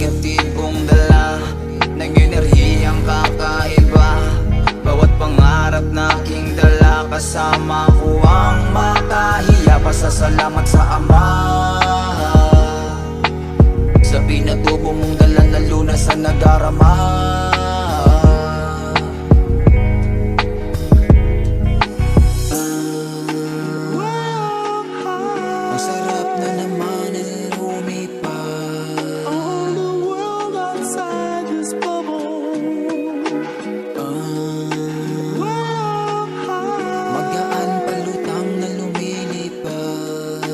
negatibong dala ng enerhiyang kakaiba. Bawat pangarap na aking dala, kasama ko ang makahiya. Pasasalamat sa Ama sa pinatubo mong dala na lunas sa nadarama. Ang sarap na naman ay lumipad. All the world outside this bubble. Magaan palutang na lumilipad.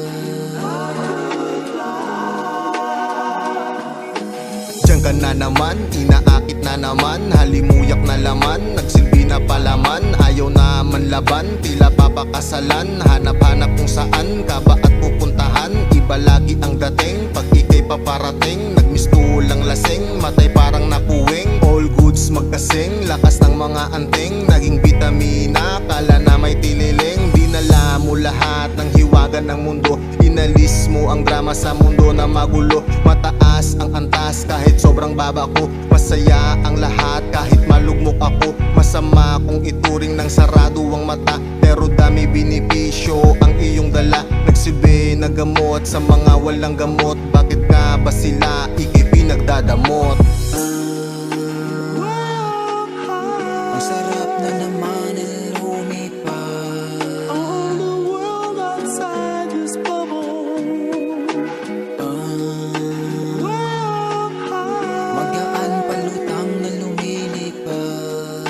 Diyan ka na naman, inaakit na naman, halimuyak na laman, nagsilbi na palaman, ayaw na manlaban, tila papakasalan, hanap-hanap kung saan ka ba at pupuntahan. Iba lagi ang dating, pag ikay paparating, nagmistulang lasing, matay parang napuwing. All goods magkasing, lakas ng mga anting, naging bitamina, kala na may tililing. Dinala mo lahat ng hiwagan ng mundo, inalis mo ang drama sa mundo na magulo. Mataas ang antas kahit sobrang baba ko, masaya ang lahat kahit malugmok ako. Masama kung ituring ng sarado ang mata, pero dami binipisyo ang iyong dala. Nagsilbi na gamot sa mga walang gamot, bakit nga ba sila ikipinagdadamot? Ang sarap na naman ay lumipad. All the world outside this bubble. Magaan palutang na lumilipad.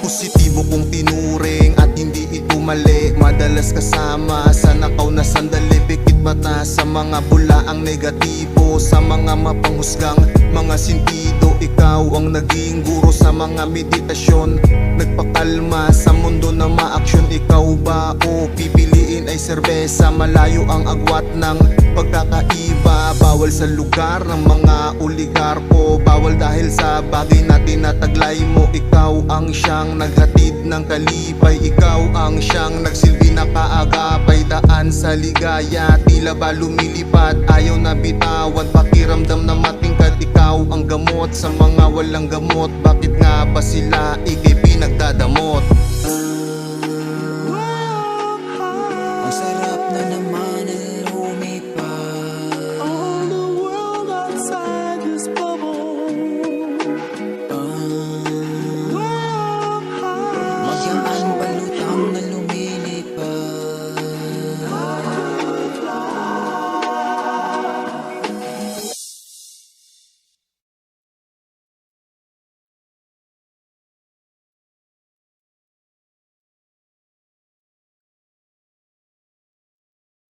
Positibo kong tinuring at hindi ito mali, madalas kasama sa nakaw na sandali. Pikit mata sa mga bulaang negatibo, sa mga mapanghusgang mga sentido. Ikaw ang naging guro sa mga meditasyon, nagpakalma sa mundo na maaksyon. Ikaw ba o pipiliin ay serbesa, malayo ang agwat ng pagkakaiba. Bawal sa lugar ng mga oligarko, bawal dahil sa bagay na tinataglay mo. Ikaw ang siyang naghatid ng kalipay, ikaw ang siyang nagsilbi na kaagapay. Daan sa ligaya, tila ba lumilipad, ayaw na bitawan, pakiramdam na matingkad. Ikaw ang gamot sa mga walang gamot, bakit nga ba sila ikay pinagdadamot?